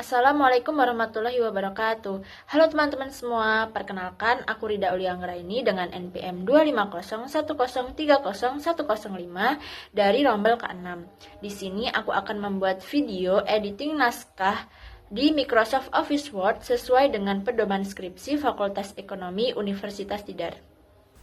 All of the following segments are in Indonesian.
Assalamualaikum warahmatullahi wabarakatuh. Halo teman-teman semua, perkenalkan aku Rida Ulianggraini dengan NPM 25010301005 dari rombel ke-6. Di sini aku akan membuat video editing naskah di Microsoft Office Word sesuai dengan pedoman skripsi Fakultas Ekonomi Universitas Tidar.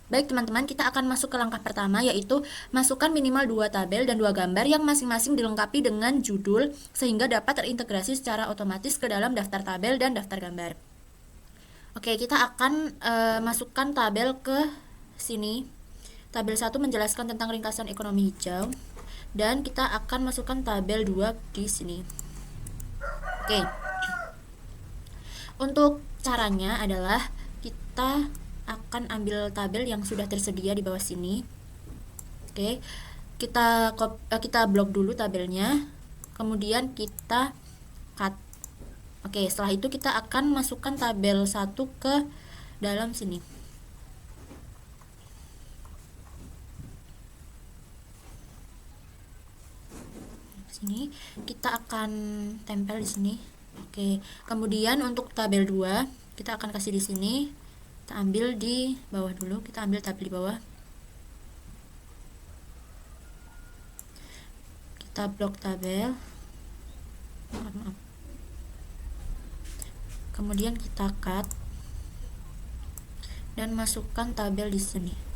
Baik teman-teman, kita akan masuk ke langkah pertama, yaitu masukkan minimal 2 tabel dan 2 gambar yang masing-masing dilengkapi dengan judul sehingga dapat terintegrasi secara otomatis ke dalam daftar tabel dan daftar gambar. Oke, kita akan masukkan tabel ke sini. Tabel 1 menjelaskan tentang ringkasan ekonomi hijau, dan kita akan masukkan tabel 2 di sini. Oke, untuk caranya adalah kita akan ambil tabel yang sudah tersedia di bawah sini. Oke, kita blok dulu tabelnya, kemudian kita cut. Oke, setelah itu kita akan masukkan tabel 1 ke dalam sini. Sini kita akan tempel di sini. Oke, kemudian untuk tabel 2 kita akan kasih di sini. Kita ambil di bawah dulu, kita ambil tabel di bawah, kita blok tabel, kemudian kita cut dan masukkan tabel di sini.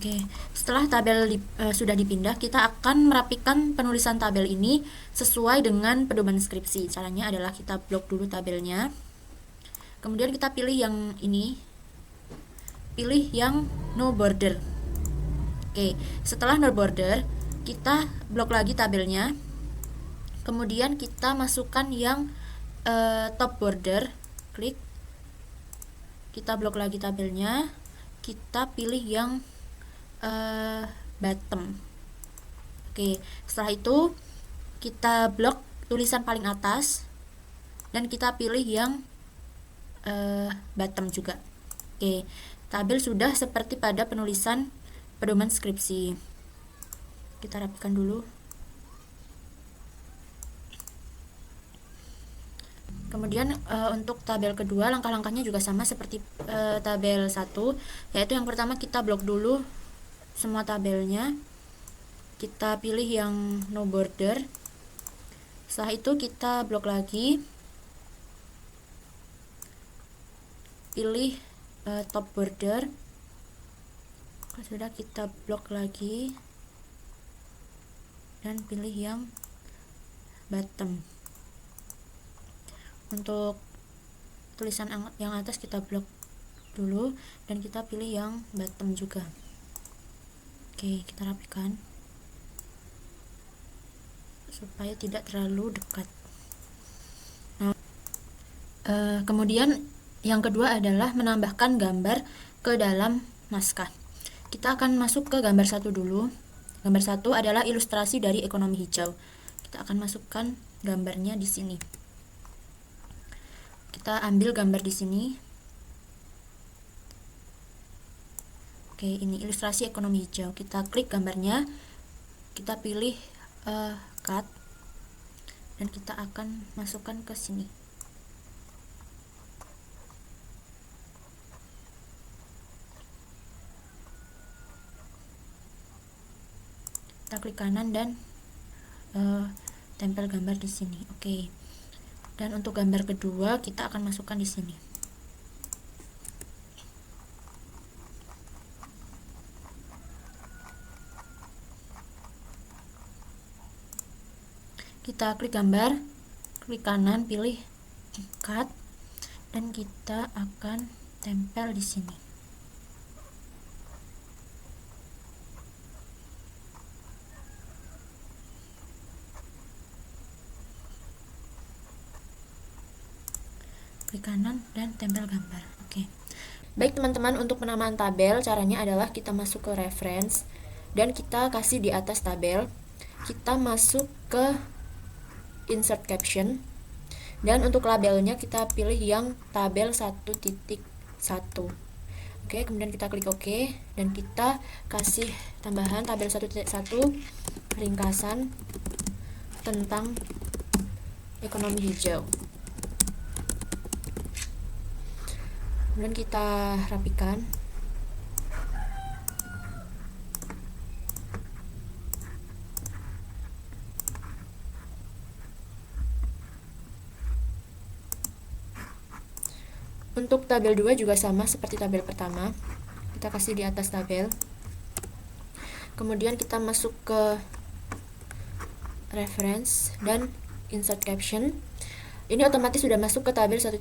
Oke, setelah tabel sudah dipindah, kita akan merapikan penulisan tabel ini sesuai dengan pedoman skripsi. Caranya adalah kita blok dulu tabelnya, kemudian kita pilih yang ini, pilih yang no border. Oke, setelah no border, kita blok lagi tabelnya, kemudian kita masukkan yang top border, klik, kita blok lagi tabelnya, kita pilih yang bottom. Oke, setelah itu kita blok tulisan paling atas dan kita pilih yang bottom juga. Oke, tabel sudah seperti pada penulisan pedoman skripsi. Kita rapikan dulu. Kemudian untuk tabel kedua, langkah-langkahnya juga sama seperti tabel 1, yaitu yang pertama kita blok dulu semua tabelnya, kita pilih yang no border. Setelah itu kita blok lagi, pilih top border. Kalau sudah, kita blok lagi dan pilih yang bottom. Untuk tulisan yang atas kita blok dulu dan kita pilih yang bottom juga. Oke, kita rapikan supaya tidak terlalu dekat. Nah, kemudian yang kedua adalah menambahkan gambar ke dalam naskah. Kita akan masuk ke gambar 1 dulu. Gambar 1 adalah ilustrasi dari ekonomi hijau. Kita akan masukkan gambarnya di sini. Kita ambil gambar di sini. Oke, ini ilustrasi ekonomi hijau. Kita klik gambarnya, kita pilih cut, dan kita akan masukkan ke sini. Kita klik kanan dan tempel gambar di sini. Oke. Dan untuk gambar kedua kita akan masukkan di sini. Kita klik gambar, klik kanan, pilih cut, dan kita akan tempel di sini. Klik kanan dan tempel gambar. Oke. Baik teman-teman, untuk penamaan tabel caranya adalah kita masuk ke reference dan kita kasih di atas tabel. Kita masuk ke insert caption, dan untuk labelnya kita pilih yang tabel 1.1. Oke, kemudian kita klik OK dan kita kasih tambahan tabel 1.1 ringkasan tentang ekonomi hijau. Kemudian kita rapikan. Untuk tabel 2 juga sama seperti tabel pertama. Kita kasih di atas tabel. Kemudian kita masuk ke reference dan insert caption. Ini otomatis sudah masuk ke tabel 1.2.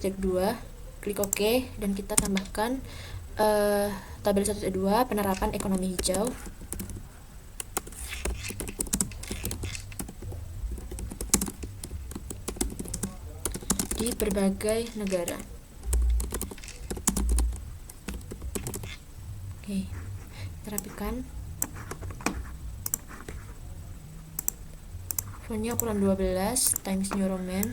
Klik OK dan kita tambahkan tabel 1.2 penerapan ekonomi hijau. Di berbagai negara. Oke, kita rapikan. Fontnya ukuran 12 Times New Roman.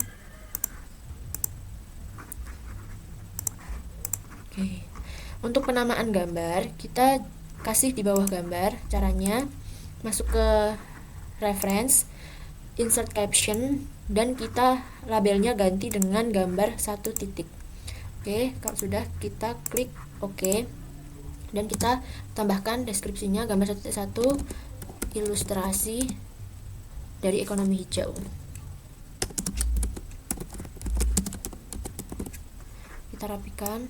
Oke. Untuk penamaan gambar, kita kasih di bawah gambar. Caranya masuk ke reference, insert caption, dan kita labelnya ganti dengan gambar 1 titik. Oke, kalau sudah kita klik OK. Dan kita tambahkan deskripsinya gambar 1.1 ilustrasi dari ekonomi hijau. Kita rapikan.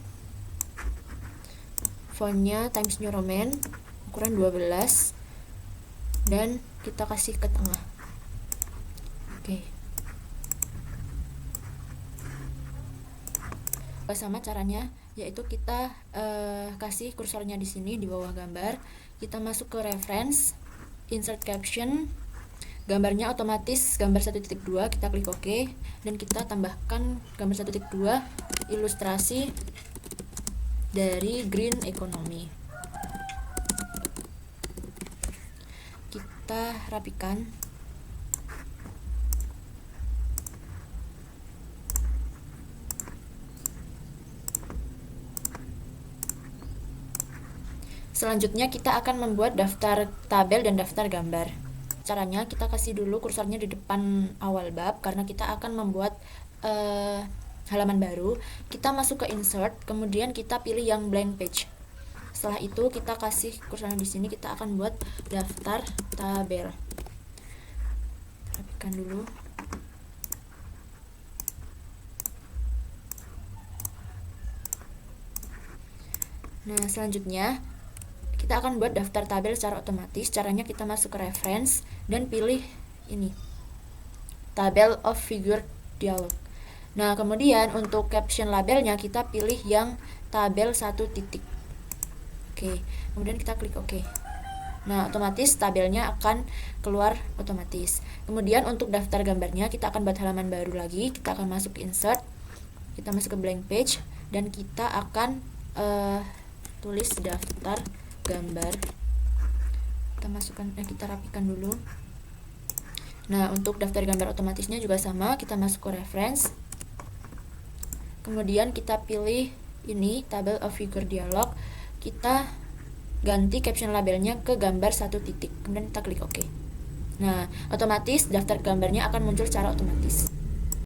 Fontnya Times New Roman, ukuran 12, dan kita kasih ke tengah. Oke. Sama caranya, yaitu kita kasih kursornya di sini di bawah gambar. Kita masuk ke reference, insert caption, gambarnya otomatis gambar 1.2, kita klik OK dan kita tambahkan gambar 1.2 ilustrasi dari green economy. Kita rapikan. Selanjutnya kita akan membuat daftar tabel dan daftar gambar. Caranya kita kasih dulu kursornya di depan awal bab karena kita akan membuat halaman baru. Kita masuk ke insert, kemudian kita pilih yang blank page. Setelah itu kita kasih kursornya di sini, kita akan buat daftar tabel. Rapikan dulu. Nah, selanjutnya kita akan buat daftar tabel secara otomatis. Caranya kita masuk ke reference dan pilih ini, tabel of figure dialog. Nah, kemudian untuk caption labelnya kita pilih yang tabel 1 titik. Oke, kemudian kita klik OK. Nah, otomatis tabelnya akan keluar otomatis. Kemudian untuk daftar gambarnya kita akan buat halaman baru lagi. Kita akan masuk ke insert, kita masuk ke blank page, dan kita akan tulis daftar gambar. Kita masukkan, kita rapikan dulu. Nah, untuk daftar gambar otomatisnya juga sama. Kita masuk ke reference, kemudian kita pilih ini tabel of figure dialog. Kita ganti caption labelnya ke gambar 1 titik, kemudian kita klik OK. Nah, otomatis daftar gambarnya akan muncul secara otomatis.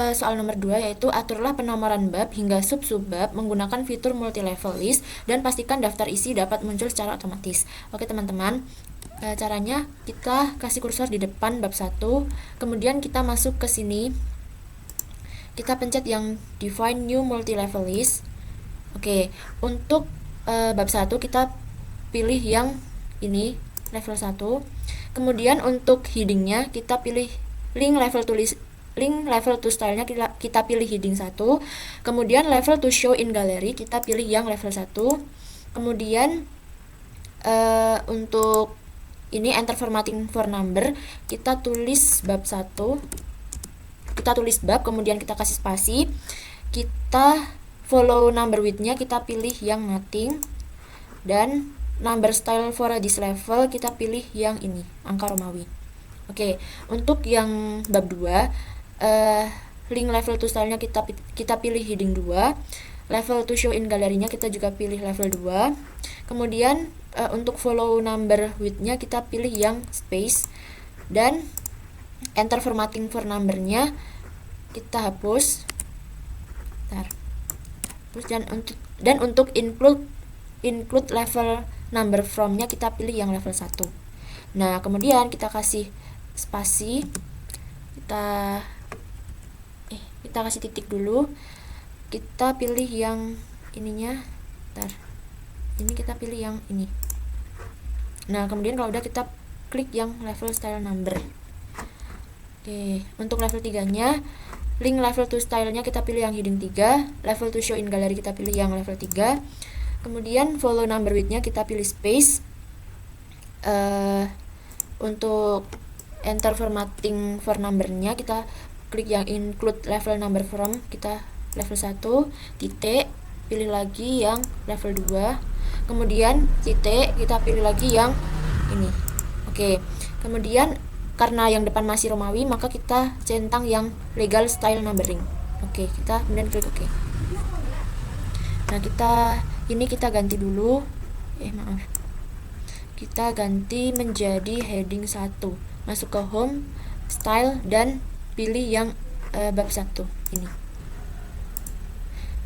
Soal nomor 2 yaitu aturlah penomoran bab hingga sub-bab menggunakan fitur multi-level list dan pastikan daftar isi dapat muncul secara otomatis. Oke teman-teman, caranya kita kasih kursor di depan bab 1, kemudian kita masuk ke sini, kita pencet yang define new multi-level list. Oke, untuk bab 1 kita pilih yang ini, level 1. Kemudian untuk headingnya kita pilih link level to style-nya kita pilih heading 1. Kemudian level to show in gallery kita pilih yang level 1. Kemudian untuk ini enter formatting for number, kita tulis bab 1. Kita tulis bab, kemudian kita kasih spasi. Kita follow number width-nya kita pilih yang nothing. Dan number style for this level kita pilih yang ini, angka Romawi. Oke, untuk yang bab 2 link level to style-nya kita pilih heading 2. level to show in galerinya kita juga pilih level 2. Kemudian untuk follow number width-nya kita pilih yang space, dan enter formatting for number-nya kita hapus. Terus dan untuk include level number from-nya kita pilih yang level 1. Nah, kemudian kita kasih spasi, kita kasih titik dulu, kita pilih yang ininya, ini kita pilih yang ini. Nah, kemudian kalau udah kita klik yang level style number. Oke, untuk level 3-nya link level to style-nya kita pilih yang heading 3, level to show in gallery kita pilih yang level 3. Kemudian follow number width-nya kita pilih space. Untuk enter formatting for number-nya kita klik yang include level number from, kita level 1, titik, pilih lagi yang level 2. Kemudian titik, kita pilih lagi yang ini. Oke, kemudian karena yang depan masih Romawi, maka kita centang yang legal style numbering. Oke, kita kemudian klik oke. Nah, kita ganti dulu. Kita ganti menjadi heading 1. Masuk ke home, style, dan pilih yang bab 1 ini.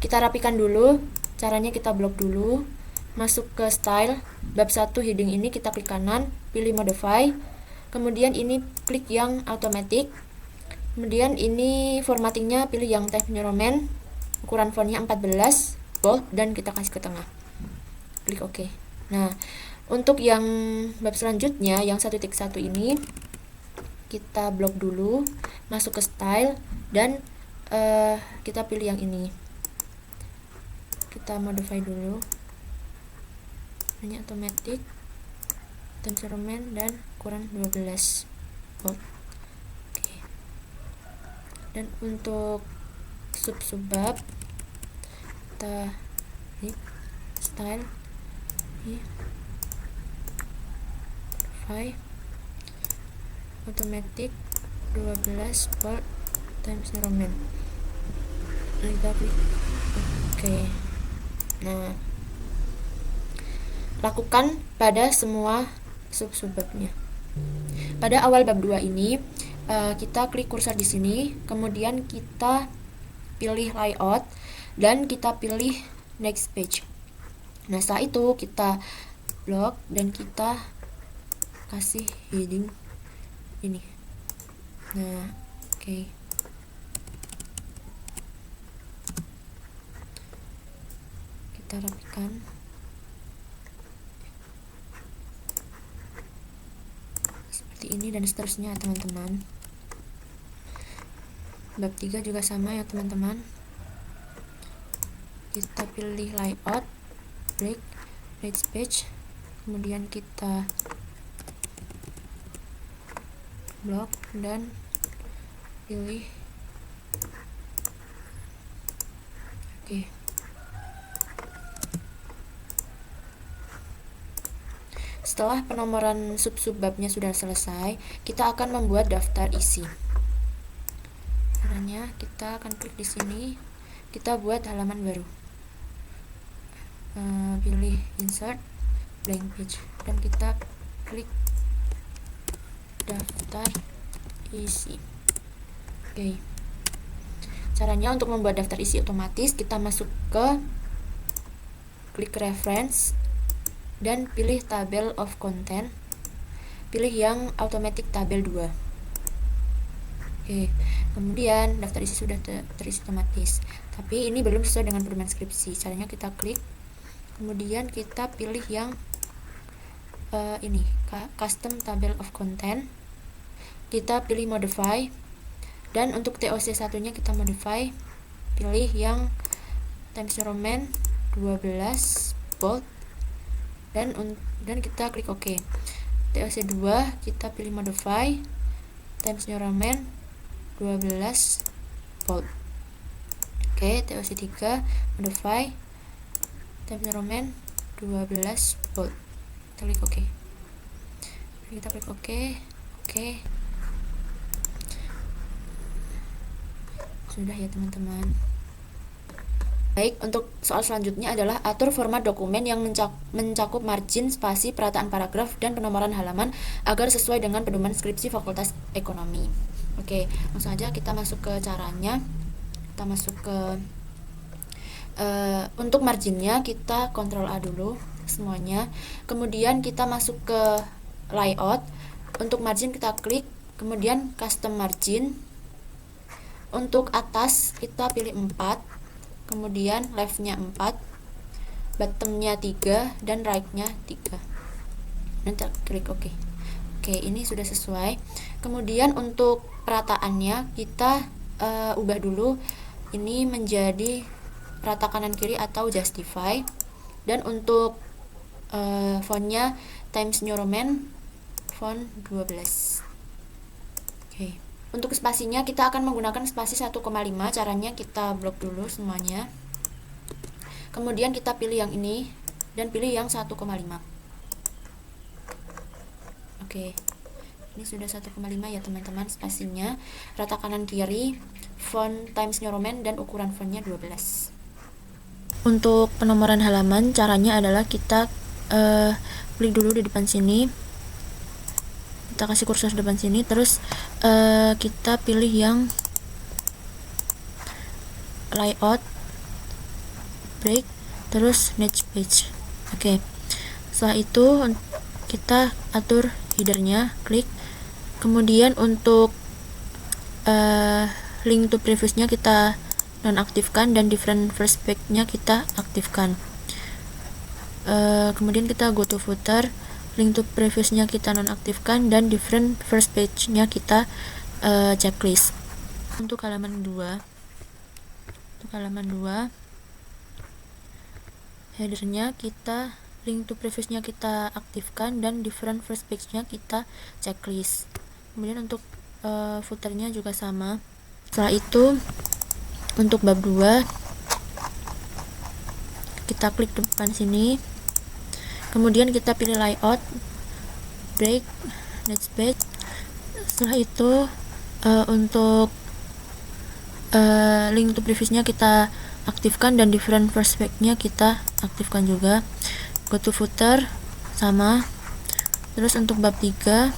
Kita rapikan dulu. Caranya kita blok dulu. Masuk ke style, bab 1 heading ini kita klik kanan, pilih modify. Kemudian ini klik yang automatic. Kemudian ini formattingnya pilih yang Times New Roman, ukuran fontnya 14, bold, dan kita kasih ke tengah. Klik OK. Nah, untuk yang bab selanjutnya yang 1.1 ini kita blok dulu, masuk ke style, dan kita pilih yang ini. Kita modify dulu. Ini automatic, Times New Roman, dan ukuran 12 bold. Oke. Dan untuk sub-bab kita style ini modify automatic 12 bold Times New Roman. Kita klik oke. Nah, lakukan pada semua sub-babnya. Pada awal bab 2 ini kita klik kursor di sini, kemudian kita pilih layout, dan kita pilih next page. Nah, setelah itu kita blok dan kita kasih heading ini. Nah, oke. Kita rapikan. Seperti ini dan seterusnya, teman-teman. Bab 3 juga sama ya, teman-teman. Kita pilih layout, break, next page, kemudian kita blok dan pilih oke. Setelah penomoran sub-babnya sudah selesai, kita akan membuat daftar isi. Caranya kita akan klik di sini, kita buat halaman baru. Pilih insert blank page dan kita klik daftar isi. Oke. Caranya untuk membuat daftar isi otomatis, kita masuk ke klik reference dan pilih table of content, pilih yang automatic tabel 2. Oke, kemudian daftar isi sudah terisi otomatis, tapi ini belum sesuai dengan pedoman skripsi. Caranya kita klik, kemudian kita pilih yang ini, custom table of content, kita pilih modify, dan untuk TOC satunya kita modify, pilih yang Times New Roman 12 bold, dan kita klik OK. TOC 2 kita pilih modify, Times New Roman 12 bold. Oke, TOC 3 modify, Times New Roman 12 bold. Kita klik OK. Kita klik OK. Oke. Sudah ya, teman-teman. Baik, untuk soal selanjutnya adalah atur format dokumen yang mencakup margin, spasi, perataan paragraf, dan penomoran halaman agar sesuai dengan pedoman skripsi Fakultas Ekonomi. Oke, langsung aja kita masuk ke caranya. Kita masuk ke untuk marginnya kita Ctrl A dulu semuanya. Kemudian kita masuk ke layout. Untuk margin kita klik, kemudian custom margin. Untuk atas kita pilih 4, kemudian leftnya 4, bottomnya 3, dan rightnya 3. Nanti klik OK. Oke, ini sudah sesuai. Kemudian untuk perataannya kita ubah dulu ini menjadi rata kanan kiri atau justify. Dan untuk fontnya Times New Roman font 12. Oke. Untuk spasinya kita akan menggunakan spasi 1,5. Caranya kita blok dulu semuanya. Kemudian kita pilih yang ini dan pilih yang 1,5. Oke. Ini sudah 1,5 ya teman-teman spasinya. Rata kanan kiri, font Times New Roman dan ukuran fontnya 12. Untuk penomoran halaman caranya adalah kita klik dulu di depan sini. Kita kasih kursor di depan sini, terus kita pilih yang layout, break, terus next page. Oke. Setelah itu kita atur headernya, klik. Kemudian untuk link to previousnya kita nonaktifkan dan different first page-nya kita aktifkan. Kemudian kita go to footer, link to previousnya kita nonaktifkan dan different first page-nya kita checklist. Untuk halaman 2 headernya kita link to previousnya kita aktifkan dan different first page-nya kita checklist. Kemudian untuk footernya juga sama. Setelah itu untuk bab 2 kita klik depan sini, kemudian kita pilih layout, break, next page. Setelah itu untuk link to previousnya kita aktifkan dan different first page-nya kita aktifkan juga. Go to footer sama. Terus untuk bab 3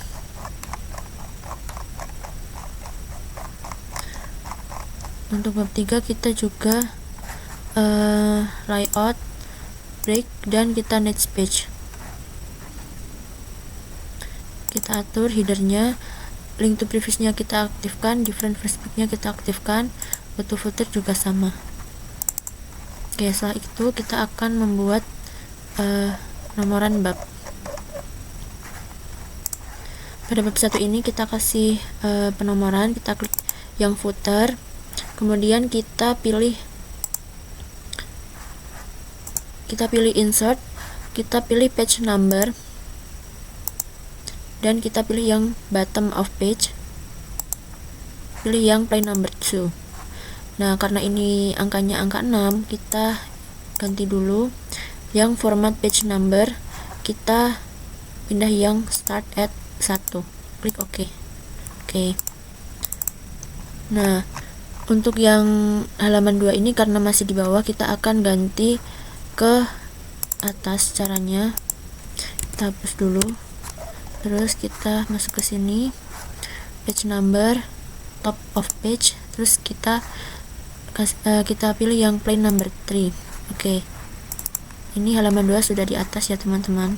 kita juga layout, break, dan kita next page. Kita atur headernya, link to previousnya kita aktifkan, different first page-nya kita aktifkan, go to footer juga sama. Oke, setelah itu kita akan membuat nomoran bab. Pada bab 1 ini kita kasih penomoran, kita klik yang footer, kemudian kita pilih insert, kita pilih page number, dan kita pilih yang bottom of page, pilih yang plain number 2. Nah, karena ini angkanya angka 6, kita ganti dulu yang format page number, kita pindah yang start at 1, klik OK. Oke. Nah, untuk yang halaman 2 ini karena masih di bawah, kita akan ganti ke atas. Caranya kita hapus dulu, terus kita masuk ke sini, page number, top of page, terus kita pilih yang plain number 3. Oke. Ini halaman 2 sudah di atas ya teman-teman,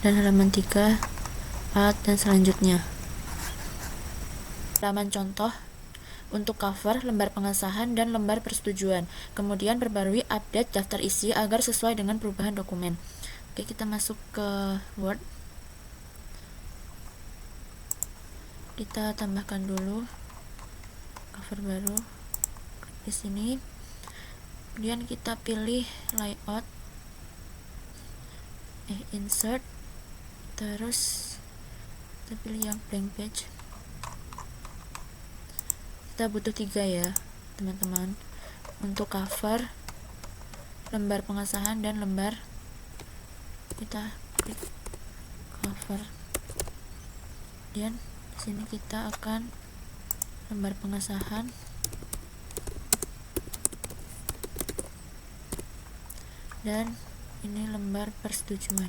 dan halaman 3, 4, dan selanjutnya. Halaman contoh untuk cover, lembar pengesahan, dan lembar persetujuan. Kemudian perbarui update daftar isi agar sesuai dengan perubahan dokumen. Oke, kita masuk ke Word. Kita tambahkan dulu cover baru, klik di sini. Kemudian kita pilih layout, insert, terus kita pilih yang blank page. Kita butuh 3 ya teman-teman, untuk cover, lembar pengesahan, dan lembar. Kita klik cover, dan di sini kita akan lembar pengesahan, dan ini lembar persetujuan.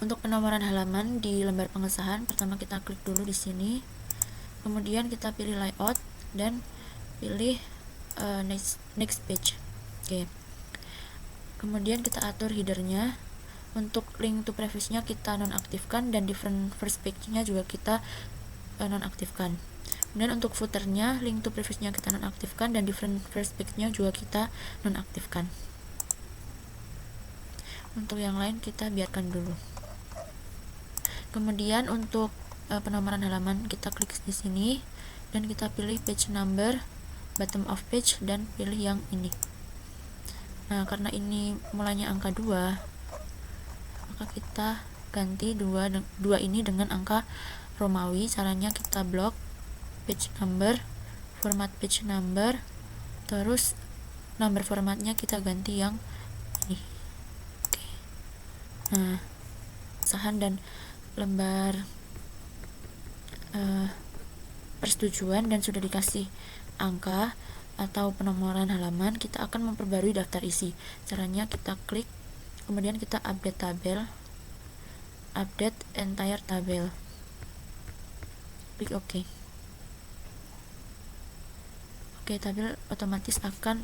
Untuk penomoran halaman di lembar pengesahan, pertama kita klik dulu di sini, kemudian kita pilih layout dan pilih next page. Oke. Kemudian kita atur headernya. Untuk link to previous-nya kita nonaktifkan dan different first page-nya juga kita nonaktifkan. Kemudian untuk footernya, link to previous-nya kita nonaktifkan dan different first page-nya juga kita nonaktifkan. Untuk yang lain kita biarkan dulu. Kemudian untuk penomoran halaman kita klik di sini dan kita pilih page number, bottom of page, dan pilih yang ini. Nah, karena ini mulanya angka 2, maka kita ganti 2 ini dengan angka Romawi. Caranya kita blok page number, format page number, terus number formatnya kita ganti yang ini. Oke. Nah, pengesahan dan lembar persetujuan dan sudah dikasih angka atau penomoran halaman, kita akan memperbarui daftar isi. Caranya kita klik, kemudian kita update tabel, update entire tabel, klik OK. Oke, tabel otomatis akan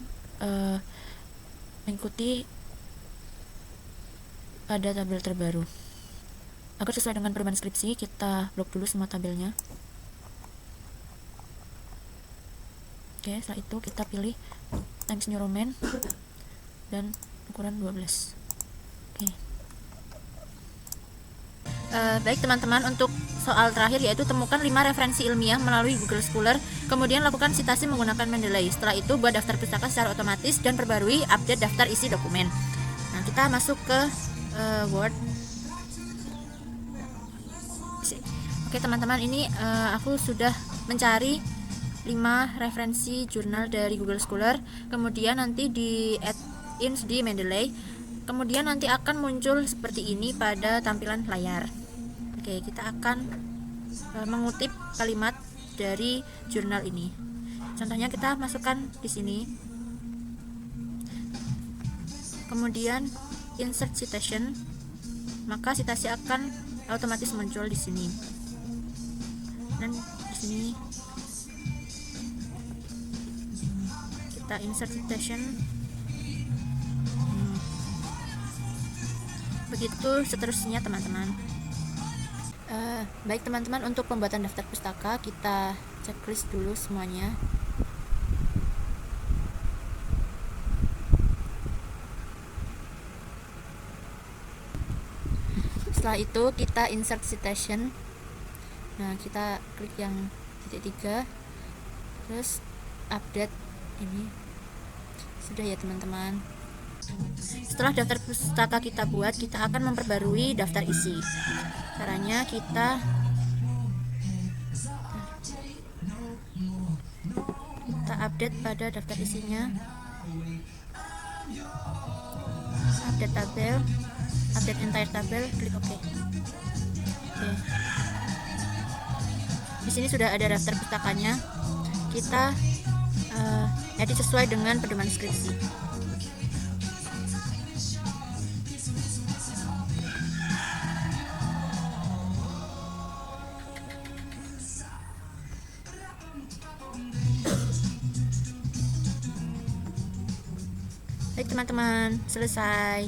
mengikuti pada tabel terbaru. Agar sesuai dengan perubahan skripsi, kita blok dulu semua tabelnya. Oke, setelah itu kita pilih Times New Roman dan ukuran 12. Oke. Baik teman-teman, untuk soal terakhir yaitu temukan 5 referensi ilmiah melalui Google Scholar, kemudian lakukan citasi menggunakan Mendeley. Setelah itu buat daftar pustaka secara otomatis dan perbarui update daftar isi dokumen. Nah, kita masuk ke Word. Oke teman-teman, ini aku sudah mencari 5 referensi jurnal dari Google Scholar, kemudian nanti di add-in di Mendeley, kemudian nanti akan muncul seperti ini pada tampilan layar. Oke, kita akan mengutip kalimat dari jurnal ini. Contohnya kita masukkan di sini, kemudian insert citation, maka citasi akan otomatis muncul di sini. Dan di sini kita insert citation, begitu seterusnya teman-teman. Baik teman-teman, untuk pembuatan daftar pustaka kita checklist dulu semuanya. Setelah itu kita insert citation. Nah, kita klik yang titik 3, terus update ini. Sudah ya teman-teman. Setelah daftar pustaka kita buat, kita akan memperbarui daftar isi. Caranya kita update pada daftar isinya, update tabel, update entire tabel, klik OK. Oke. Di sini sudah ada daftar pustakanya. Kita edit sesuai dengan pedoman skripsi. Baik teman-teman, selesai.